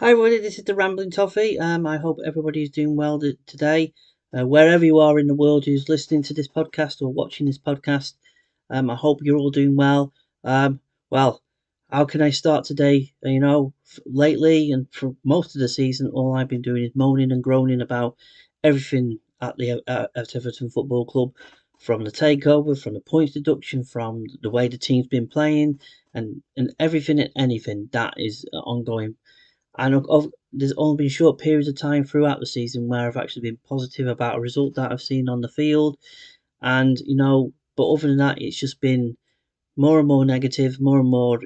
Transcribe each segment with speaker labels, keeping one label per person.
Speaker 1: Hi everybody, this is the Rambling Toffee. I hope everybody is doing well today. Wherever you are in the world who's listening to this podcast or watching this podcast, I hope you're all doing well. Um, well, how can I start today? Lately and for most of the season, all I've been doing is moaning and groaning about everything at Everton Football Club, from the takeover, from the points deduction, from the way the team's been playing, and everything and anything that is ongoing. And there's only been short periods of time throughout the season where I've actually been positive about a result that I've seen on the field. And, but other than that, it's just been more and more negative, more and more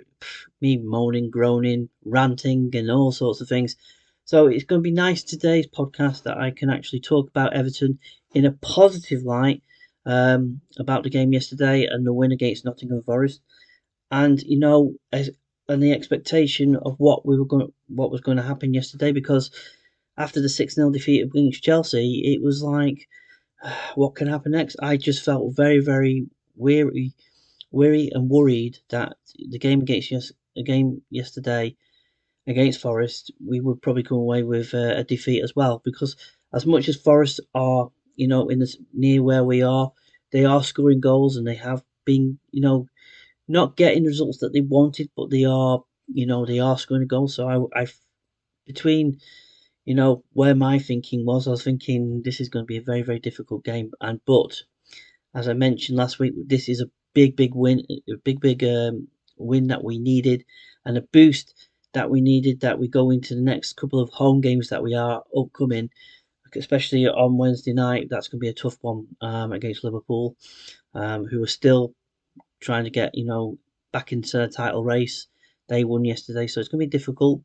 Speaker 1: me moaning, groaning, ranting, and all sorts of things. So it's going to be nice today's podcast that I can actually talk about Everton in a positive light, about the game yesterday and the win against Nottingham Forest. And and the expectation of what was going to happen yesterday, because after the 6-0 defeat against Chelsea, it was like, what can happen next? I just felt very, very weary and worried that the game yesterday against Forest, we would probably come away with a defeat as well. Because as much as Forest are, in this near where we are, they are scoring goals and they have been, not getting the results that they wanted, but they are scoring a goal. So between, where my thinking was, I was thinking this is going to be a very, very difficult game. But as I mentioned last week, this is a big win, a big win that we needed, and a boost that we needed, that we go into the next couple of home games that we are upcoming, especially on Wednesday night. That's going to be a tough one, against Liverpool, who are still trying to get back into the title race. They won yesterday, so it's going to be difficult,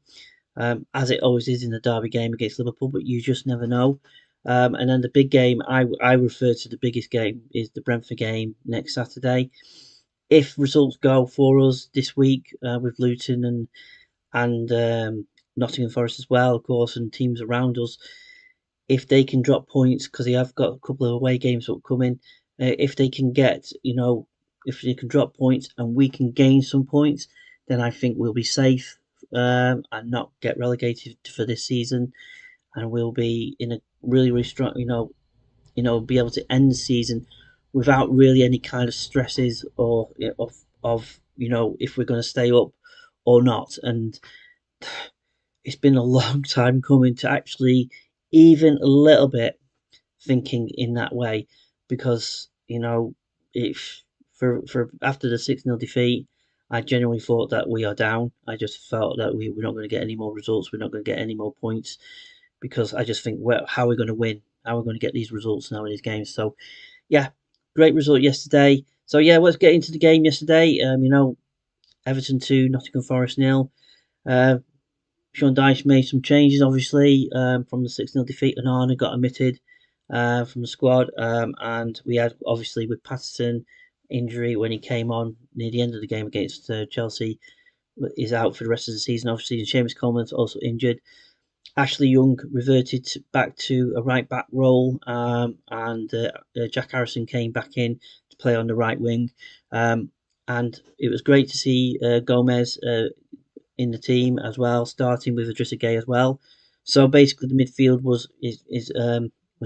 Speaker 1: as it always is in the derby game against Liverpool. But you just never know. And then the big game, I refer to the biggest game, is the Brentford game next Saturday. If results go for us this week, with Luton and Nottingham Forest as well, of course, and teams around us, if they can drop points, because they have got a couple of away games upcoming, if they can get, if they can drop points and we can gain some points, then I think we'll be safe, and not get relegated for this season, and we'll be in a really, really strong, be able to end the season without really any kind of stresses or of if we're going to stay up or not. And it's been a long time coming to actually even a little bit thinking in that way, because if for after the 6-0 defeat, I genuinely thought that we are down. I just felt that we're not going to get any more results, we're not going to get any more points, because I just think, well, how are we going to win, how are we going to get these results now in these games? So yeah, great result yesterday. So yeah, let's get into the game yesterday. Everton 2, Nottingham Forest 0. Sean Dyche made some changes, obviously, from the 6-0 defeat. Onana got omitted, from the squad, and we had, obviously, with Patterson injury when he came on near the end of the game against Chelsea, is out for the rest of the season, obviously, and Seamus Coleman's also injured. Ashley Young reverted back to a right back role, and Jack Harrison came back in to play on the right wing. And it was great to see Gomez in the team as well, starting with Idrissa Gueye as well. So basically, the midfield was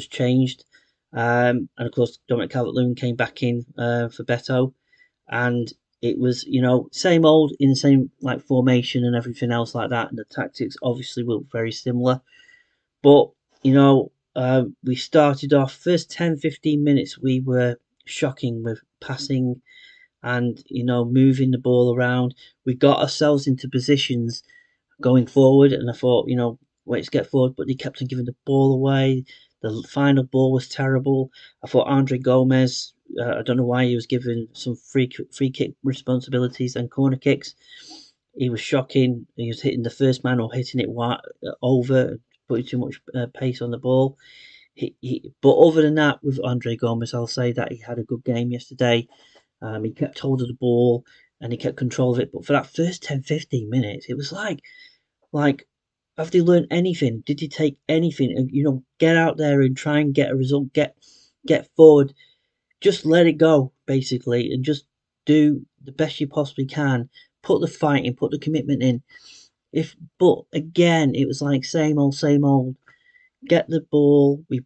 Speaker 1: changed, and of course Dominic Calvert-Lewin came back in for Beto, and it was same old in the same like formation and everything else like that, and the tactics obviously were very similar. But we started off first 10-15 minutes, we were shocking with passing and moving the ball around. We got ourselves into positions going forward, and I thought, wait, let's get forward, but they kept on giving the ball away. The final ball was terrible. I thought Andre Gomez, I don't know why he was given some free kick responsibilities and corner kicks. He was shocking. He was hitting the first man or hitting it over, putting too much pace on the ball. But other than that, with Andre Gomez, I'll say that he had a good game yesterday. He kept hold of the ball and he kept control of it. But for that first 10-15 minutes, it was like, have they learned anything? Did they take anything? And get out there and try and get a result. Get forward. Just let it go, basically, and just do the best you possibly can. Put the fight in. Put the commitment in. But again, it was like same old, same old. Get the ball, we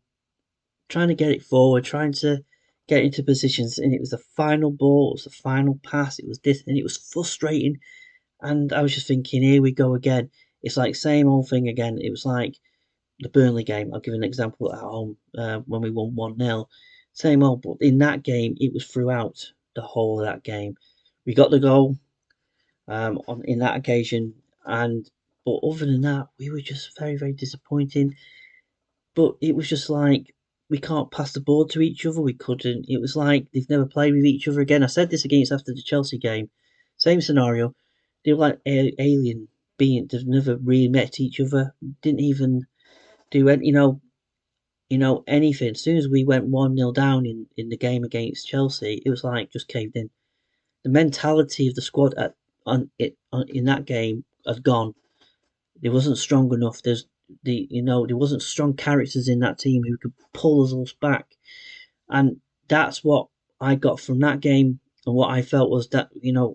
Speaker 1: trying to get it forward, trying to get into positions, and it was the final ball, it was the final pass, it was this, and it was frustrating. And I was just thinking, here we go again. It's like same old thing again. It was like the Burnley game. I'll give an example at home when we won 1-0. Same old, but in that game, it was throughout the whole of that game. We got the goal in that occasion, and but other than that, we were just very, very disappointing. But it was just like we can't pass the ball to each other. We couldn't. It was like they've never played with each other again. I said this against after the Chelsea game. Same scenario. They were like alien beings. They've never really met each other. Didn't even do any, anything. As soon as we went 1-0 down in the game against Chelsea, it was like just caved in. The mentality of the squad in that game had gone. It wasn't strong enough. There wasn't strong characters in that team who could pull us all back, and that's what I got from that game. And what I felt was that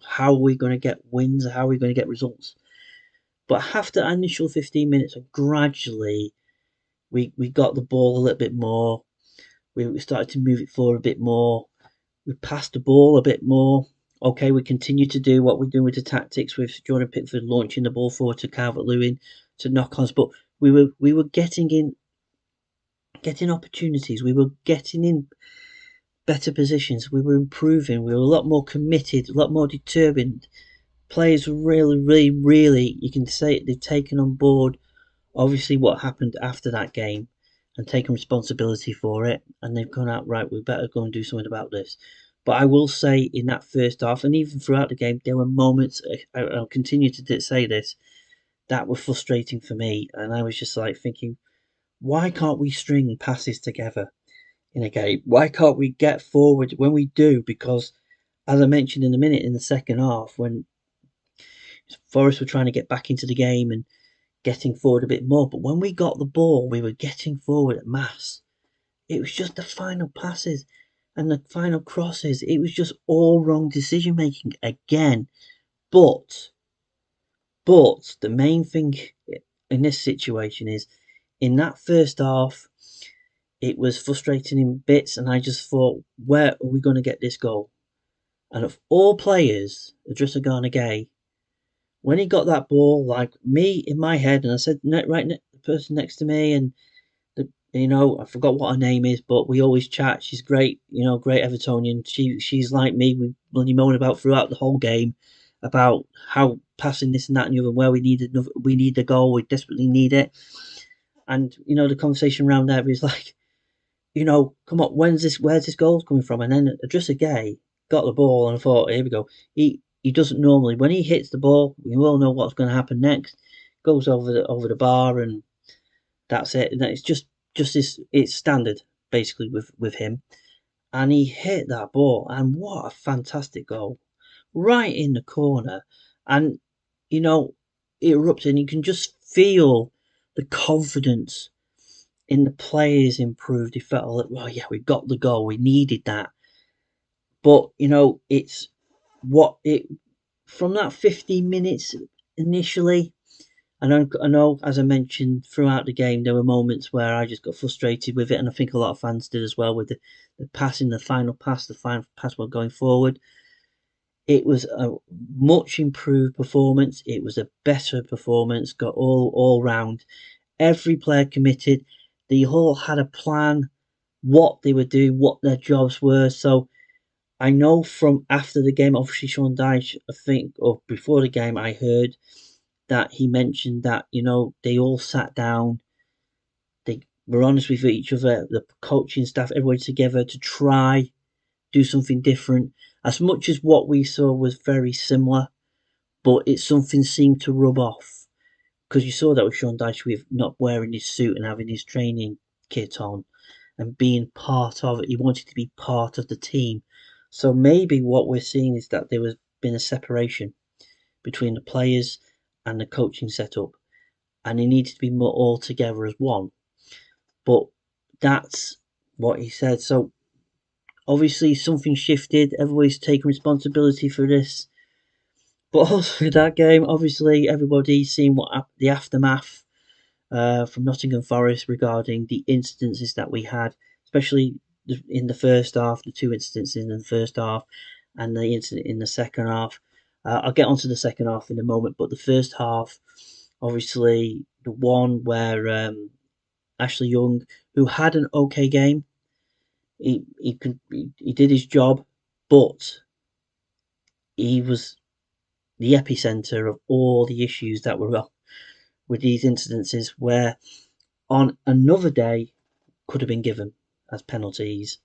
Speaker 1: how are we going to get wins? How are we going to get results? But after the initial 15 minutes, gradually we got the ball a little bit more. We started to move it forward a bit more. We passed the ball a bit more. Okay, we continue to do what we're doing with the tactics with Jordan Pickford launching the ball forward to Calvert-Lewin to knock-ons, but we were getting opportunities. We were getting in better positions. We were improving. We were a lot more committed, a lot more determined. Players were really, really, really. You can say they've taken on board obviously what happened after that game and taken responsibility for it, and they've gone out right. We better go and do something about this. But I will say, in that first half, and even throughout the game, there were moments. I'll continue to say this that were frustrating for me, and I was just like thinking, why can't we string passes together in a game? Why can't we get forward when we do? Because, as I mentioned in a minute, in the second half, when Forest were trying to get back into the game and getting forward a bit more, but when we got the ball, we were getting forward at mass. It was just the final passes and the final crosses. It was just all wrong decision making again. But the main thing in this situation is in that first half, it was frustrating in bits, and I just thought, where are we going to get this goal? And of all players, Idrissa Gana Gueye, when he got that ball, like me in my head, and I said, the person next to me, and I forgot what her name is, but we always chat. She's great, great Evertonian. She's like me. We bloody moan about throughout the whole game about how passing this and that and the other, where we need the goal, we desperately need it. And the conversation around there is like, come on, where's this goal coming from? And then Idrissa Gueye got the ball, and I thought, here we go. He doesn't normally, when he hits the ball, we all know what's going to happen next. Goes over the bar, and that's it. And it's just this, it's standard basically with him. And he hit that ball, and what a fantastic goal, right in the corner, and it erupted. And you can just feel the confidence in the players improved. He felt like, well, yeah, we got the goal, we needed that. But it's what it from that 15 minutes initially. I know, as I mentioned throughout the game, there were moments where I just got frustrated with it, and I think a lot of fans did as well with the passing, the final pass while going forward. It was a much improved performance. It was a better performance, got all round. Every player committed. They all had a plan, what they were doing, what their jobs were. So I know from after the game, obviously Sean Dyche, I think, or before the game, I heard that he mentioned that they all sat down, they were honest with each other, the coaching staff, everybody together to try do something different. As much as what we saw was very similar, but it's something seemed to rub off because you saw that with Sean Dyche with not wearing his suit and having his training kit on and being part of it. He wanted to be part of the team. So maybe what we're seeing is that there was been a separation between the players and the coaching setup, and he needs to be more all together as one. But that's what he said. So obviously something shifted. Everybody's taking responsibility for this. But also with that game, obviously everybody's seen what the aftermath from Nottingham Forest regarding the incidences that we had, especially in the first half, the two incidences in the first half, and the incident in the second half. I'll get onto the second half in a moment, but the first half, obviously, the one where Ashley Young, who had an okay game, he did his job, but he was the epicenter of all the issues that were up with these incidences, where on another day could have been given as penalties.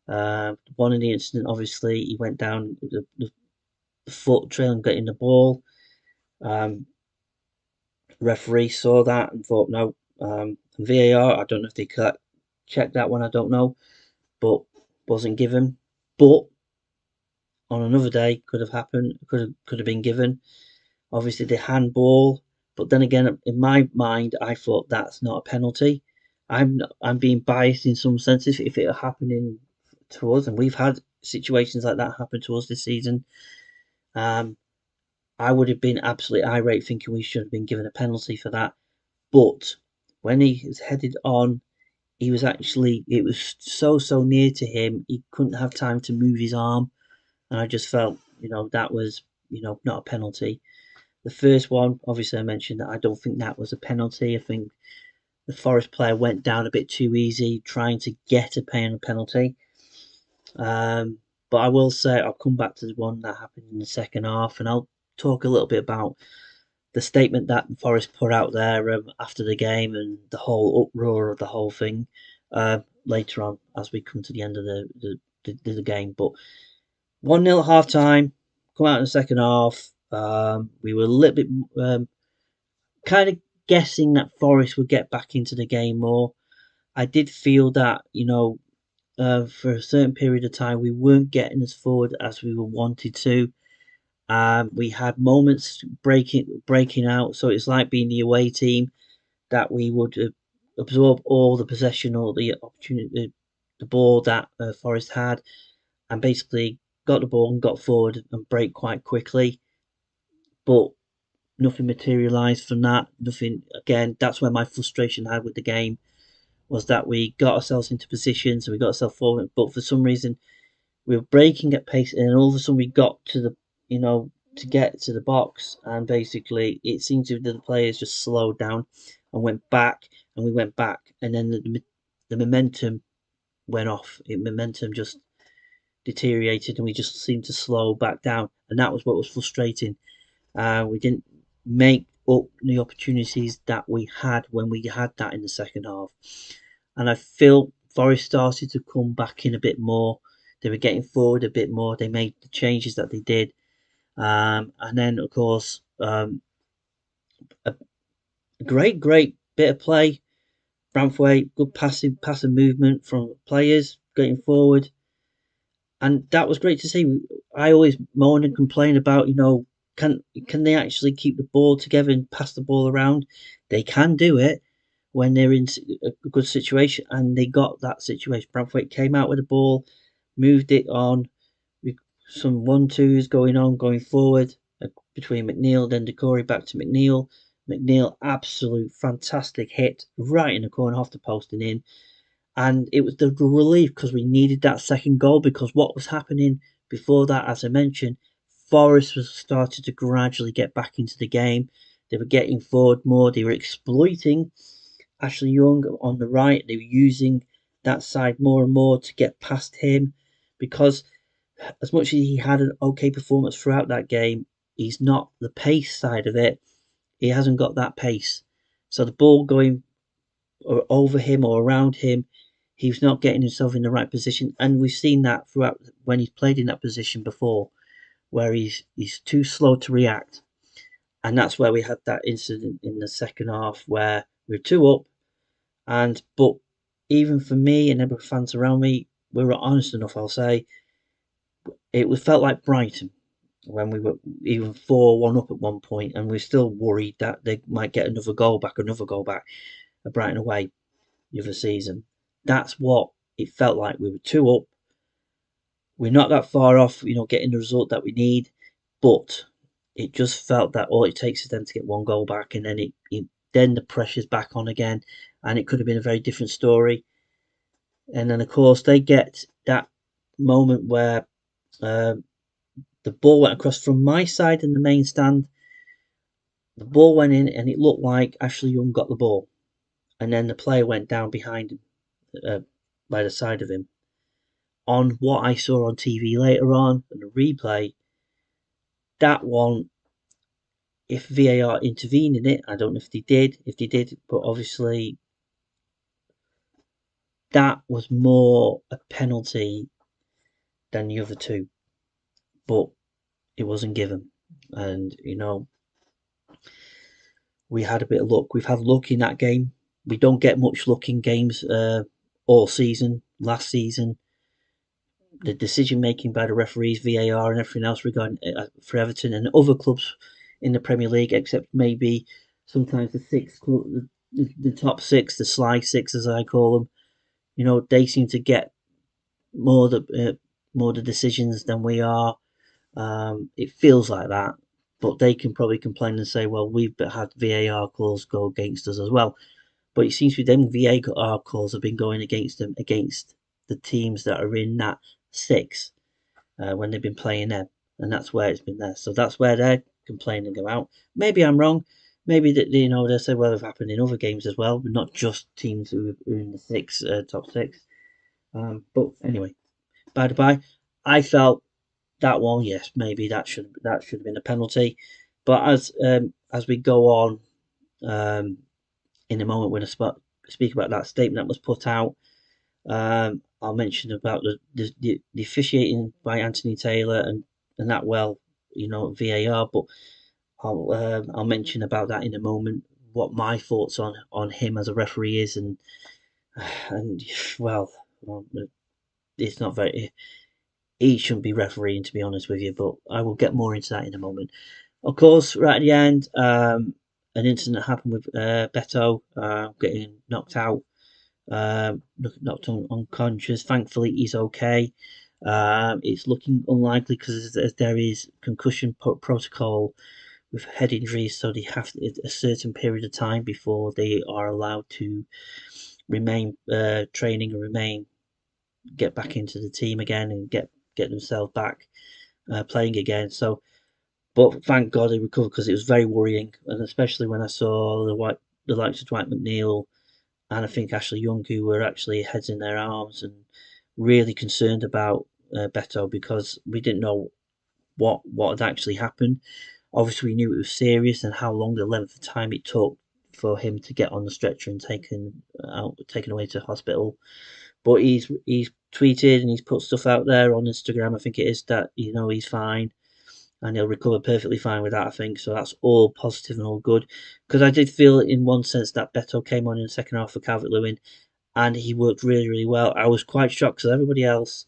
Speaker 1: One in the incident, obviously, he went down the foot trailing getting the ball. Um, Referee saw that and thought no. VAR, I don't know if they checked that one, I don't know, but wasn't given. But on another day, could have happened, could have been given. Obviously, the handball, but then again, in my mind, I thought that's not a penalty. I'm being biased in some senses if it happening to us, and we've had situations like that happen to us this season. Um, I would have been absolutely irate, thinking we should have been given a penalty for that. But when he was headed on, he was actually it was so near to him, he couldn't have time to move his arm, and I just felt that was not a penalty. The first one, obviously, I mentioned that I don't think that was a penalty. I think the Forest player went down a bit too easy trying to get a penalty. Um, but I will say I'll come back to the one that happened in the second half, and I'll talk a little bit about the statement that Forest put out there after the game and the whole uproar of the whole thing later on as we come to the end of the game. But 1-0 at half time, come out in the second half. We were a little bit kind of guessing that Forest would get back into the game more. I did feel that, for a certain period of time, we weren't getting as forward as we were wanted to. We had moments breaking out, so it's like being the away team that we would absorb all the possession or the opportunity, the ball that Forest had, and basically got the ball and got forward and break quite quickly. But nothing materialised from that. Nothing. Again, that's where my frustration had with the game was that we got ourselves into position, so we got ourselves forward, but for some reason we were breaking at pace, and then all of a sudden we got to to get to the box, and basically it seemed to the players just slowed down and went back, and we went back, and then the momentum went off. Momentum just deteriorated, and we just seemed to slow back down, and that was what was frustrating. We didn't make up the opportunities that we had when we had that in the second half. And I feel Forest started to come back in a bit more. They were getting forward a bit more. They made the changes that they did. And then, of course, a great bit of play. Branthwaite, good passing movement from players getting forward. And that was great to see. I always moan and complain about, can they actually keep the ball together and pass the ball around? They can do it when they're in a good situation, and they got that situation. Bradford came out with the ball, moved it on, some 1-2s going forward between McNeil, then Decore back to McNeil. McNeil, absolute fantastic hit right in the corner off the post and in. And it was the relief because we needed that second goal, because what was happening before that, as I mentioned, Forest was started to gradually get back into the game. They were getting forward more. They were exploiting Ashley Young on the right. They were using that side more and more to get past him, because as much as he had an okay performance throughout that game, he's not the pace side of it. He hasn't got that pace. So the ball going over him or around him, he's not getting himself in the right position, and we've seen that throughout when he's played in that position before, where he's too slow to react, and that's where we had that incident in the second half where we were 2 up, and but even for me and every fans around me, we were honest enough. I'll say it was felt like Brighton when we were even 4-1 up at one point, and we're still worried that they might get another goal back at Brighton away the other season. That's what it felt like. We were 2 up. We're not that far off, getting the result that we need, but it just felt that all it takes is them to get one goal back, and then then the pressure's back on again, and it could have been a very different story. And then of course they get that moment where uh, the ball went across from my side in the main stand. The ball went in, and it looked like Ashley Young got the ball, and then the player went down behind him, by the side of him. On what I saw on TV later on, and the replay, that one, if VAR intervened in it, I don't know if they did, but obviously that was more a penalty than the other two, but it wasn't given. And, we had a bit of luck. We've had luck in that game. We don't get much luck in games all season. Last season, the decision making by the referees, VAR, and everything else regarding for Everton and other clubs in the Premier League, except maybe sometimes the six club, the top six, the sly six as I call them. They seem to get more the decisions than we are. It feels like that, but they can probably complain and say, "Well, we've had VAR calls go against us as well." But it seems to be them VAR calls have been going against them against the teams that are in that six when they've been playing them, and that's where it's been there. So that's where they're complaining about. Maybe I'm wrong. Maybe that they say, well, it's happened in other games as well, but not just teams who are in the top six. But anyway, by the by, I felt that one, yes, maybe that should have been a penalty. But as we go on, in a moment when I speak about that statement that was put out, I'll mention about the officiating by Anthony Taylor and that VAR, but I'll mention about that in a moment. What my thoughts on him as a referee is, and well, it's not very. He shouldn't be refereeing, to be honest with you, but I will get more into that in a moment. Of course, right at the end, an incident happened with Beto getting knocked out, knocked unconscious. Thankfully, he's okay. It's looking unlikely because there is concussion protocol with head injuries, so they have a certain period of time before they are allowed to remain training and get back into the team again and get themselves back playing again. So, but thank God he recovered because it was very worrying, and especially when I saw the likes of Dwight McNeil and I think Ashley Young, who were actually heads in their arms and really concerned about Beto because we didn't know what had actually happened. Obviously, we knew it was serious and how long the length of time it took for him to get on the stretcher and taken away to hospital. But he's tweeted and he's put stuff out there on Instagram. I think it is that he's fine and he'll recover perfectly fine with that. I think so. That's all positive and all good because I did feel in one sense that Beto came on in the second half for Calvert-Lewin and he worked really really well. I was quite shocked because everybody else,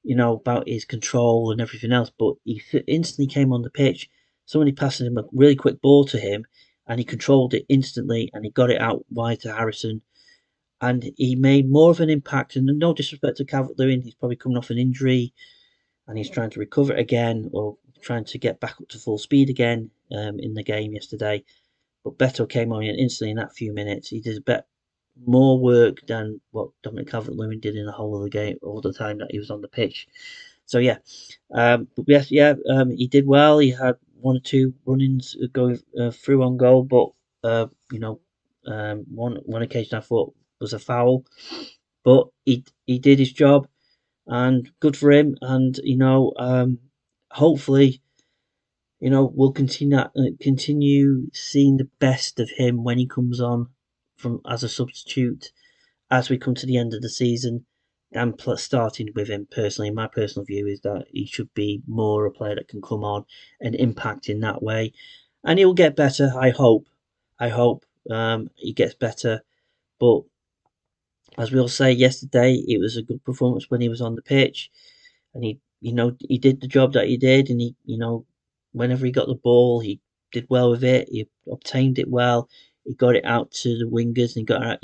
Speaker 1: about his control and everything else, but he instantly came on the pitch. Somebody passed him a really quick ball to him, and he controlled it instantly, and he got it out wide to Harrison, and he made more of an impact. And no disrespect to Calvert-Lewin, he's probably coming off an injury, and he's trying to recover again, or trying to get back up to full speed again in the game yesterday. But Beto came on instantly in that few minutes. He did more work than what Dominic Calvert-Lewin did in the whole of the game, all the time that he was on the pitch. So yeah, he did well. He had one or two run-ins going through on goal, but one occasion I thought was a foul, but he did his job, and good for him. And hopefully, we'll continue seeing the best of him when he comes on from as a substitute as we come to the end of the season. And starting with him personally, my personal view is that he should be more a player that can come on and impact in that way, and he'll get better. I hope. He gets better. But as we'll say, yesterday it was a good performance when he was on the pitch, and he did the job that he did, and whenever he got the ball, he did well with it. He obtained it well. He got it out to the wingers and got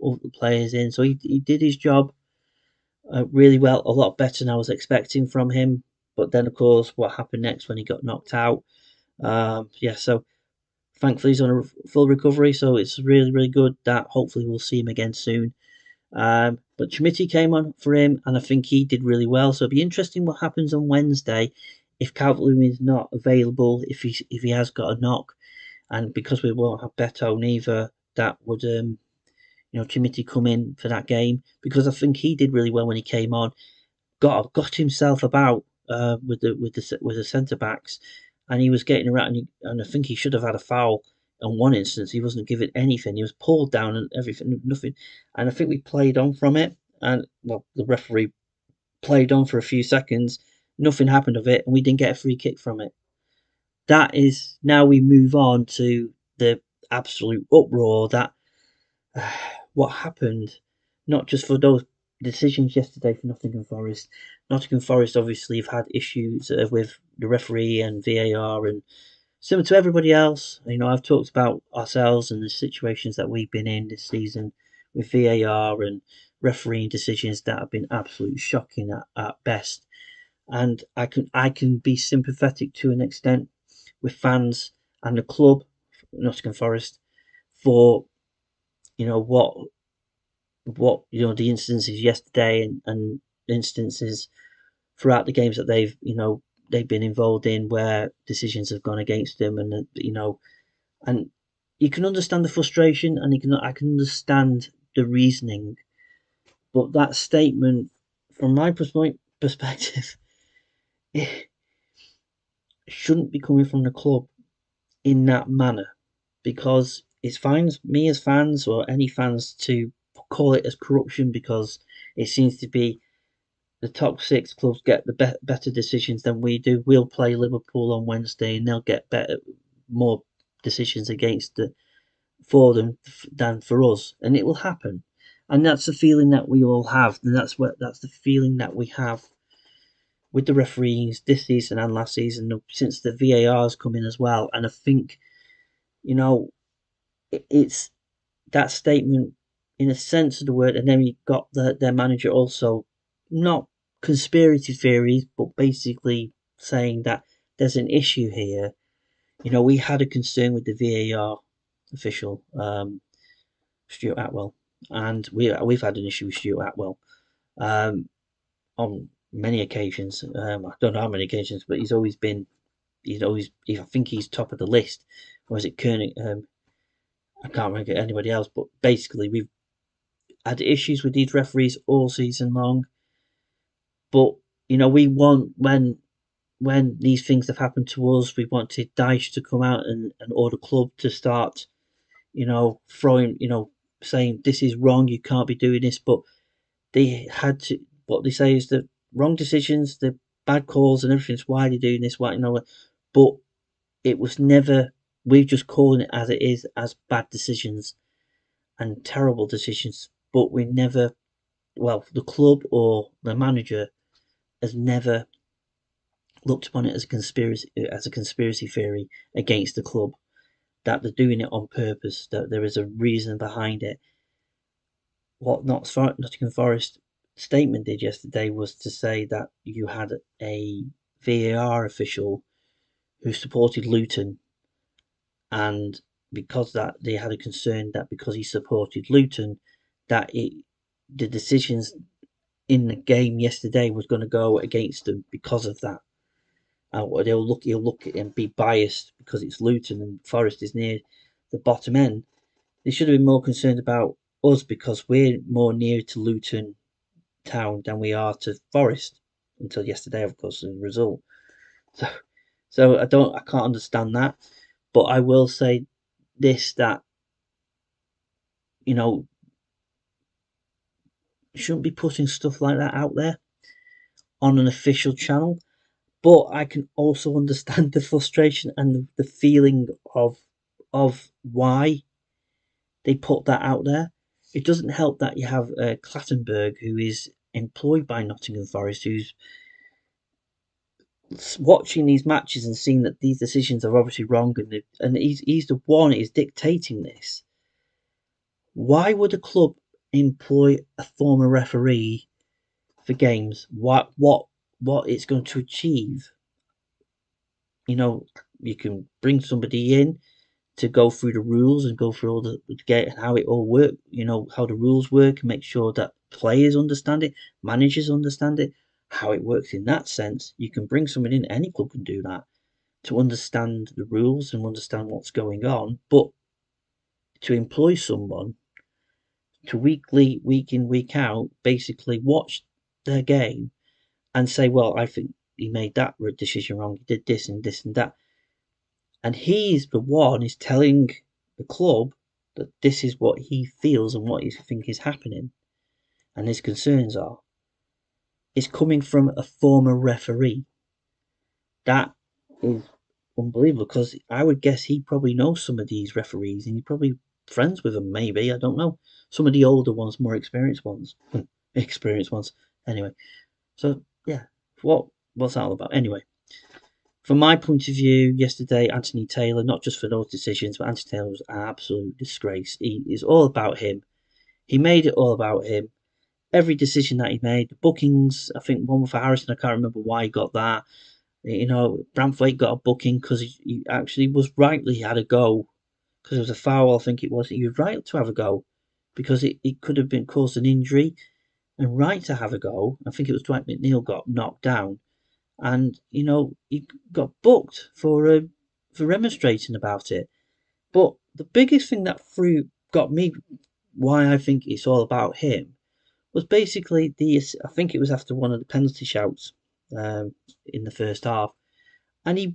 Speaker 1: all the players in. So he did his job really well, a lot better than I was expecting from him. But then, of course, what happened next when he got knocked out? Yeah, so thankfully he's on a full recovery, so it's really, really good that hopefully we'll see him again soon. But Schmidt came on for him, and I think he did really well. So it'll be interesting what happens on Wednesday if Calvert-Lewin is not available, if he has got a knock, and because we won't have Beto neither, that would Chimity come in for that game because I think he did really well when he came on. Got himself about with the centre backs, and he was getting around, and I think he should have had a foul. On one instance, he wasn't given anything. He was pulled down and everything, nothing. And I think we played on from it. And well, the referee played on for a few seconds. Nothing happened of it, and we didn't get a free kick from it. That is now we move on to the absolute uproar that what happened, not just for those decisions yesterday for Nottingham Forest. Nottingham Forest obviously have had issues with the referee and VAR, and similar to everybody else. I've talked about ourselves and the situations that we've been in this season with VAR and refereeing decisions that have been absolutely shocking at best. And I can be sympathetic to an extent with fans and the club, Nottingham Forest, for what the instances yesterday and instances throughout the games that they've been involved in where decisions have gone against them, and you can understand the frustration, and I can understand the reasoning, but that statement, from my perspective, it shouldn't be coming from the club in that manner, because it's fine me as fans or any fans to call it as corruption because it seems to be the top six clubs get the better decisions than we do. We'll play Liverpool on Wednesday, and they'll get more decisions against for them than for us, and it will happen. And that's the feeling that we all have, and that's the feeling that we have with the referees this season and last season since the VAR's come in as well. And I think you know it's that statement in a sense of the word, and then we got their manager also not conspiracy theories, but basically saying that there's an issue here. We had a concern with the VAR official, Stuart Atwell, and we've had an issue with Stuart Atwell on many occasions. I don't know how many occasions, but I think he's top of the list. Or is it Koenig? I can't remember anybody else, but basically we've had issues with these referees all season long. But we want when these things have happened to us, we wanted Dyche to come out and order club to start, throwing, saying this is wrong, you can't be doing this. But they had to. What they say is the wrong decisions, the bad calls, and everything's why they're doing this. Why But it was never. We're just calling it as it is, as bad decisions and terrible decisions. But we never. Well, the club or the manager has never looked upon it as a conspiracy theory against the club, that they're doing it on purpose, that there is a reason behind it. What Nottingham Forest statement did yesterday was to say that you had a VAR official who supported Luton, and because that they had a concern that because he supported Luton, that the decisions in the game yesterday was going to go against them because of that. He'll look at it and be biased because it's Luton and Forest is near the bottom end. They should have been more concerned about us because we're more near to Luton town than we are to Forest until yesterday, of course, the result. So, I can't understand that, but I will say this, that you know shouldn't be putting stuff like that out there on an official channel. But I can also understand the frustration and the feeling of why they put that out there. It doesn't help that you have Clattenburg, who is employed by Nottingham Forest, who's watching these matches and seeing that these decisions are obviously wrong, and he's the one is dictating this. Why would a club employ a former referee for games? What it's going to achieve? you can bring somebody in to go through the rules and go through all the get how it all works, how the rules work, and make sure that players understand it, managers understand it, how it works in that sense. You can bring someone in, any club can do that, to understand the rules and understand what's going on. But to employ someone to week in, week out, basically watch their game and say, well, I think he made that decision wrong, he did this and this and that. And he's the one is telling the club that this is what he feels and what he thinks is happening and his concerns are. It's coming from a former referee. That is unbelievable, because I would guess he probably knows some of these referees and he's probably friends with them, maybe. I don't know. Some of the older ones, more experienced ones. Experienced ones. Anyway. So yeah. What's that all about? Anyway. From my point of view, yesterday, Anthony Taylor, not just for those decisions, but Anthony Taylor was an absolute disgrace. He is all about him. He made it all about him. Every decision that he made, the bookings, I think one for Harrison, I can't remember why he got that. Bramthwaite got a booking because he actually was rightly had a go, because it was a foul, I think it was. He was right to have a go because it could have been caused an injury, and right to have a go. I think it was Dwight McNeil got knocked down, and he got booked for remonstrating about it. But the biggest thing that got me, why I think it's all about him, was basically I think it was after one of the penalty shouts in the first half, and he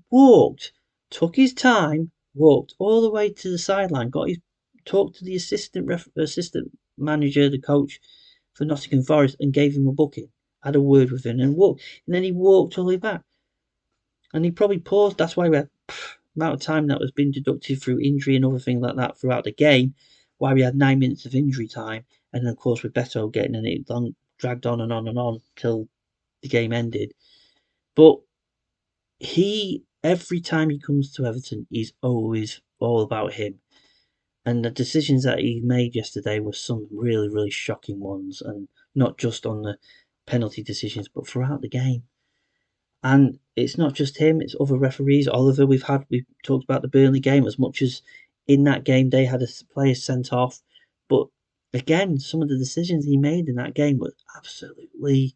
Speaker 1: took his time, walked all the way to the sideline, talked to the assistant manager, the coach for Nottingham Forest, and gave him a booking, had a word with him, and then he walked all the way back. And he probably paused. That's why we had amount of time that was being deducted through injury and other things like that throughout the game. Why we had 9 minutes of injury time, and then of course with Beto getting in, it dragged on and on and on till the game ended. But every time he comes to Everton, he's always all about him. And the decisions that he made yesterday were some really, really shocking ones, and not just on the penalty decisions, but throughout the game. And it's not just him, it's other referees. Oliver, we've talked about the Burnley game, as much as in that game they had a player sent off. But again, some of the decisions he made in that game were absolutely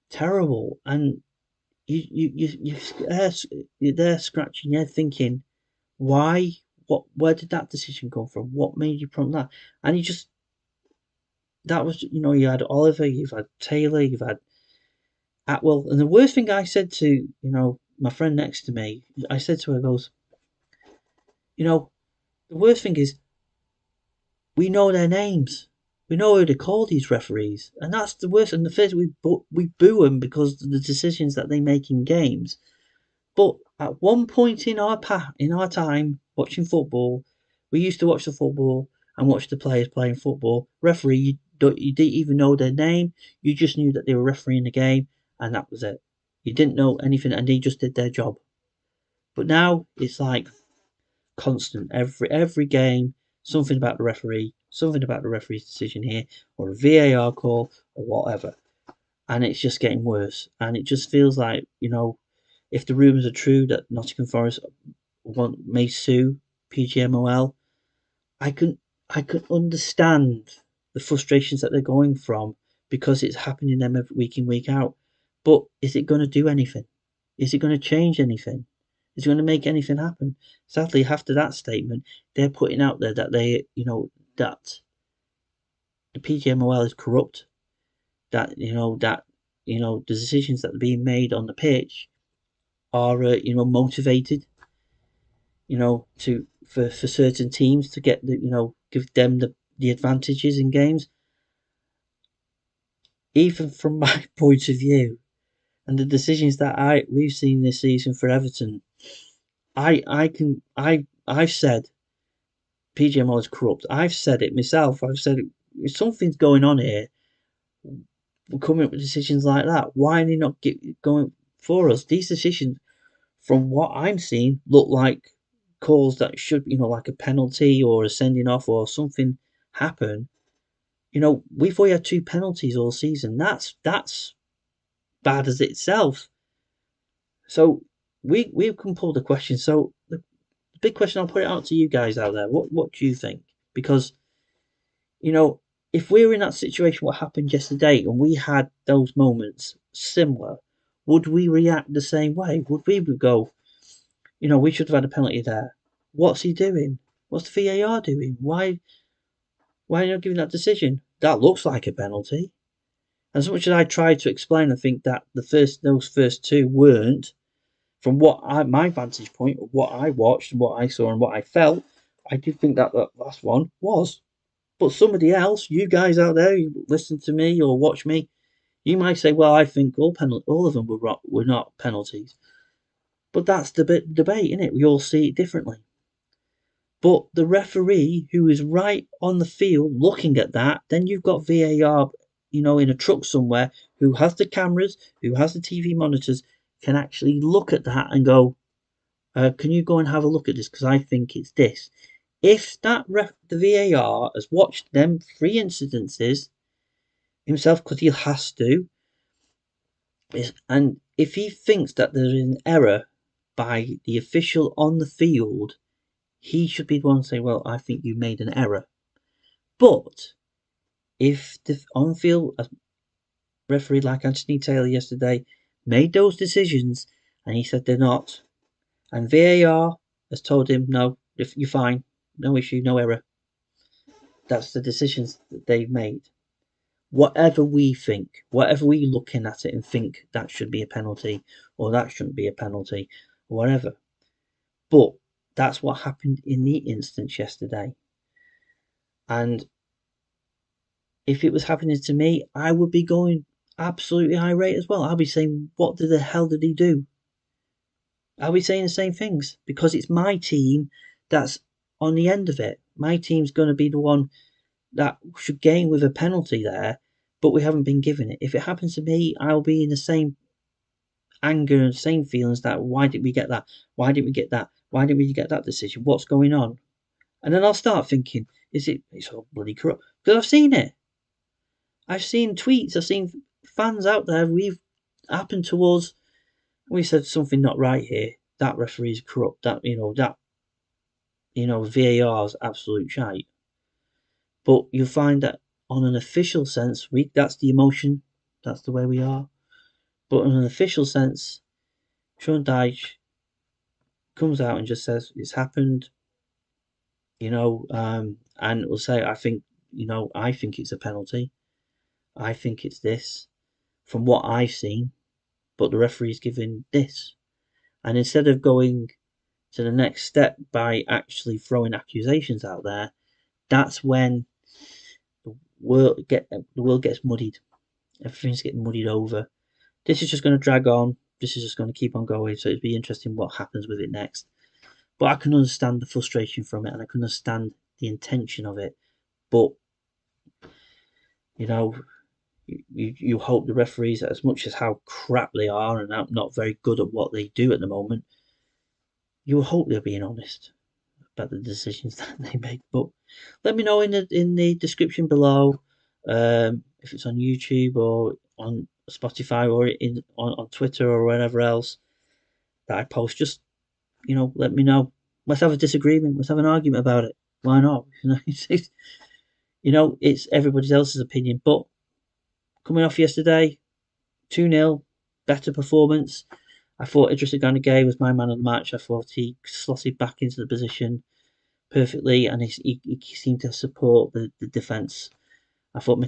Speaker 1: terrible. And you're there scratching your head thinking, why? Where did that decision come from? What made you prompt that? And that was, you had Oliver, you've had Taylor, you've had Atwell. And the worst thing I said to, my friend next to me, I said to her, goes, the worst thing is we know their names. We know who they call these referees. And that's the worst. And the first, we boo them because of the decisions that they make in games. But at one point in our time watching football, we used to watch the football and watch the players playing football. Referee, you didn't even know their name. You just knew that they were refereeing the game, and that was it. You didn't know anything, and they just did their job. But now it's like constant. Every game, something about the referee, something about the referee's decision here, or a VAR call, or whatever. And it's just getting worse. And it just feels like, if the rumours are true that Nottingham Forest may sue PGMOL, I can understand the frustrations that they're going from, because it's happening to them every week in, week out. But is it going to do anything? Is it going to change anything? Is it going to make anything happen? Sadly, after that statement, they're putting out there that that the PGMOL is corrupt. That the decisions that are being made on the pitch are motivated, for certain teams to get give them the advantages in games. Even from my point of view, and the decisions that we've seen this season for Everton, I've said PGMO is corrupt. I've said it myself. I've said it, something's going on here. We're coming up with decisions like that. Why are they not going for us? These decisions, from what I'm seeing, look like calls that should, like a penalty or a sending off or something happen. We've only had 2 penalties all season. That's bad as itself. So we can pull the question. So the big question, I'll put it out to you guys out there. What do you think? Because you know, if we were in that situation, what happened yesterday, and we had those moments similar, would we react the same way? Would we go, we should have had a penalty there? What's he doing? What's the VAR doing? Why are you not giving that decision? That looks like a penalty. As much as I tried to explain, I think that those first two weren't. From my vantage point of what I watched and what I saw and what I felt, I did think that last one was. But somebody else, you guys out there, you listen to me or watch me, you might say, "Well, I think all of them were not penalties." But that's the debate, isn't it? We all see it differently. But the referee who is right on the field looking at that, then you've got VAR, in a truck somewhere, who has the cameras, who has the TV monitors, can actually look at that and go, "Can you go and have a look at this? Because I think it's this." If the VAR has watched them three incidences himself, because he has to, and if he thinks that there is an error by the official on the field, he should be the one to say, "Well, I think you made an error." But if the on-field referee, like Anthony Taylor yesterday, made those decisions and he said they're not, and VAR has told him, "No, if you're fine, no issue, no error," that's the decisions that they've made. Whatever we think, whatever we looking at it and think that should be a penalty or that shouldn't be a penalty, or whatever. But that's what happened in the instance yesterday. And if it was happening to me, I would be going absolutely irate as well. I'll be saying, "What the hell did he do?" I'll be saying the same things because it's my team that's on the end of it. My team's going to be the one that should gain with a penalty there, but we haven't been given it. If it happens to me, I'll be in the same anger and same feelings that why did we get that? Why didn't we get that? Why didn't we get that decision? What's going on? And then I'll start thinking, it's all bloody corrupt? Because I've seen it. I've seen tweets, I've seen fans out there, we've happened to us, we said something not right here. That referee's corrupt. VAR's absolute shite. But you'll find that on an official sense, that's the emotion, that's the way we are. But in an official sense, Sean Dyche comes out and just says it's happened, and will say, I think it's a penalty. I think it's this from what I've seen, but the referee's giving this. And instead of going to the next step by actually throwing accusations out there, that's when the world gets muddied. Everything's getting muddied over. This is just going to drag on. This is just going to keep on going. So it'd be interesting what happens with it next. But I can understand the frustration from it, and I can understand the intention of it. But you hope the referees, as much as how crap they are and not very good at what they do at the moment, you hope they're being honest about the decisions that they make. But let me know in the description below, if it's on YouTube or on Spotify or on Twitter or wherever else that I post. Just let me know. Let's have a disagreement. Let's have an argument about it. Why not? It's everybody else's opinion. But coming off yesterday, 2-0, better performance. I thought Idris Gay was my man of the match. I thought he slotted back into the position perfectly, and he seemed to support the defence. I thought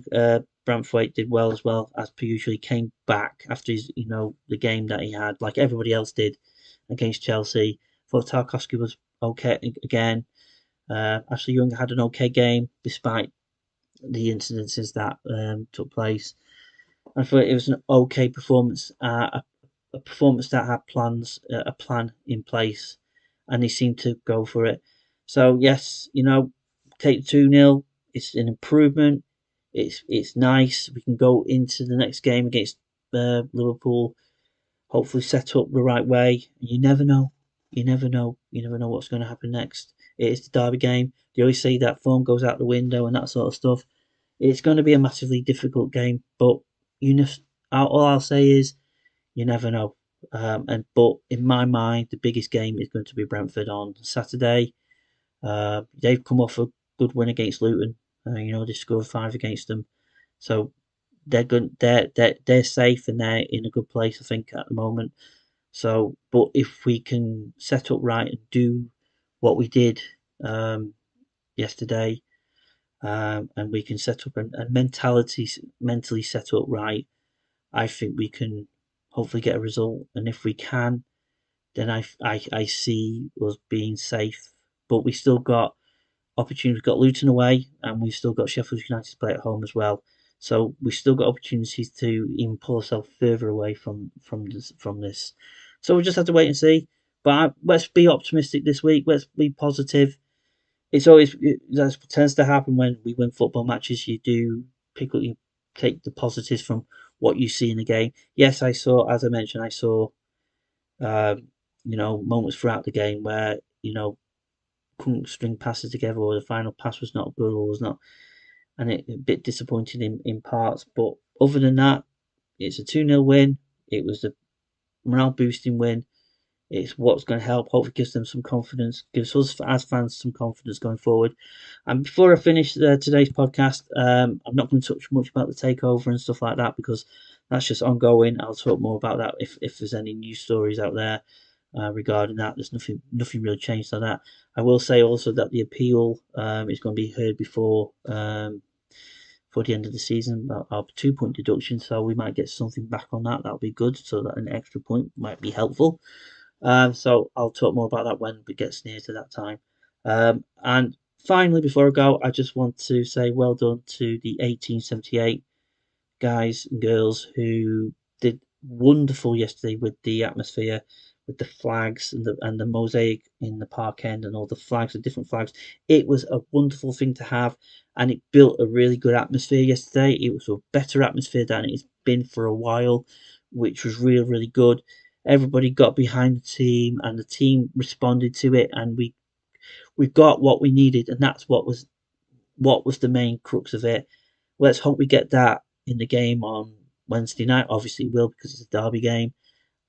Speaker 1: Braithwaite did well as per usual. He came back after the game that he had, like everybody else did against Chelsea. I thought Tarkowski was okay again. Ashley Young had an okay game despite the incidences that took place. I thought it was an okay performance, a performance that had a plan in place, and they seemed to go for it. So yes, take 2-0. It's an improvement. It's nice. We can go into the next game against Liverpool, hopefully set up the right way. You never know. You never know. You never know what's going to happen next. It is the derby game. They always say that form goes out the window and that sort of stuff. It's going to be a massively difficult game, but all I'll say is you never know. But in my mind, the biggest game is going to be Brentford on Saturday. They've come off a good win against Luton. They scored 5 against them, so they're good. They're safe and they're in a good place, I think, at the moment. So, but if we can set up right and do what we did yesterday, and we can set up and mentally set up right, I think we can hopefully get a result. And if we can, then I see us being safe. But we still got opportunities. We've got Luton away, and we've still got Sheffield United to play at home as well. So we've still got opportunities to even pull ourselves further away from this. So we'll just have to wait and see. But let's be optimistic this week. Let's be positive. It's always that tends to happen when we win football matches. You do you take the positives from what you see in the game. Yes, I saw, as I mentioned, I saw um, moments throughout the game where couldn't string passes together, or the final pass was not good, or was not, and a bit disappointing in parts. But other than that, it's a 2-0 win. It was a morale boosting win. It's what's going to help. Hopefully, gives them some confidence, gives us as fans some confidence going forward. And before I finish today's podcast, I'm not going to touch much about the takeover and stuff like that because that's just ongoing. I'll talk more about that if there's any news stories out there regarding that. There's nothing really changed on that. I will say also that the appeal is going to be heard for the end of the season about our 2-point deduction, so we might get something back on that. That'll be good, so that an extra point might be helpful. So I'll talk more about that when it gets near to that time. And finally, before I go, I just want to say well done to the 1878 guys and girls who did wonderful yesterday with the atmosphere, with the flags and the mosaic in the park end and all the flags, the different flags. It was a wonderful thing to have, and it built a really good atmosphere yesterday. It was a better atmosphere than it's been for a while, which was really, really good. Everybody got behind the team, and the team responded to it, and we got what we needed, and that's what was the main crux of it. Let's hope we get that in the game on Wednesday night. Obviously, we will because it's a derby game,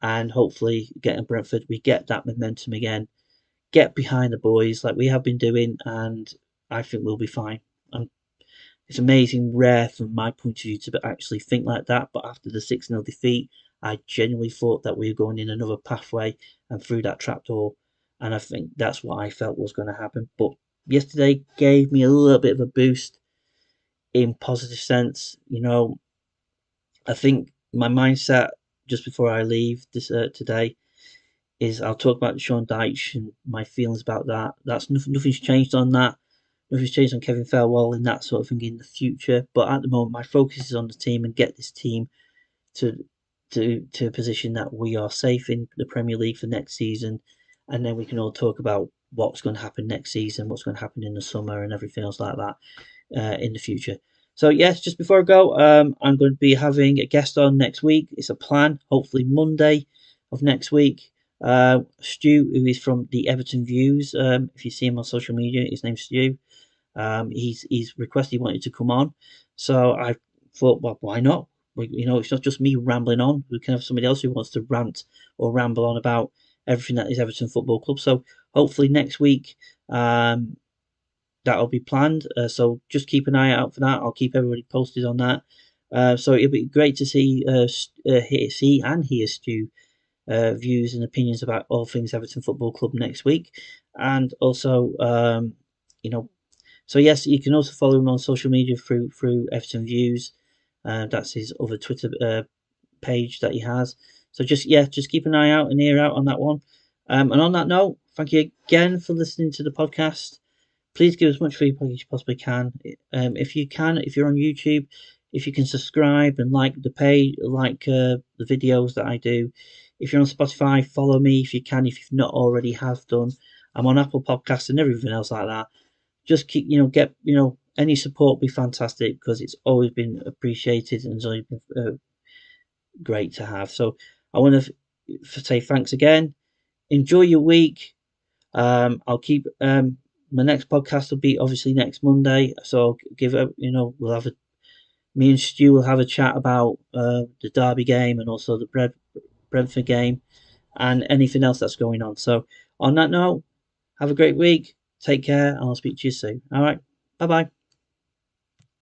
Speaker 1: and hopefully, getting Brentford, we get that momentum again. Get behind the boys like we have been doing, and I think we'll be fine. And it's amazing, rare from my point of view to actually think like that. But after the 6-0 defeat, I genuinely thought that we were going in another pathway and through that trapdoor, and I think that's what I felt was going to happen. But yesterday gave me a little bit of a boost in positive sense. I think my mindset just before I leave this today is I'll talk about Sean Dyche and my feelings about that. That's nothing's changed on that. Nothing's changed on Kevin Farewell and that sort of thing in the future. But at the moment, my focus is on the team and get this team to to a position that we are safe in the Premier League for next season, and then we can all talk about what's going to happen next season, what's going to happen in the summer, and everything else like that in the future. So yes, just before I go, I'm going to be having a guest on next week. It's a plan, hopefully Monday of next week. Stu, who is from the Everton Views. If you see him on social media, his name's Stu. He's requested he wanted to come on, so I thought, well, why not? It's not just me rambling on. We can have somebody else who wants to rant or ramble on about everything that is Everton Football Club. So hopefully next week, that'll be planned. So just keep an eye out for that. I'll keep everybody posted on that. So it'll be great to see and hear Stu views and opinions about all things Everton Football Club next week, and also So yes, you can also follow him on social media through Everton Views. That's his other Twitter page that he has. So just keep an eye out and ear out on that one. And on that note, thank you again for listening to the podcast. Please give as much feedback as you possibly can. If you're on YouTube, if you can subscribe and like the page, like the videos that I do. If you're on Spotify, follow me if you can. If you've not already have done, I'm on Apple Podcasts and everything else like that. Just keep, get, any support be fantastic because it's always been appreciated and it's always been great to have. So I want to say thanks again. Enjoy your week. I'll keep my next podcast will be obviously next Monday. So I'll give it, me and Stu will have a chat about the Derby game and also the Brentford game, and anything else that's going on. So on that note, have a great week. Take care, and I'll speak to you soon. All right. Bye bye.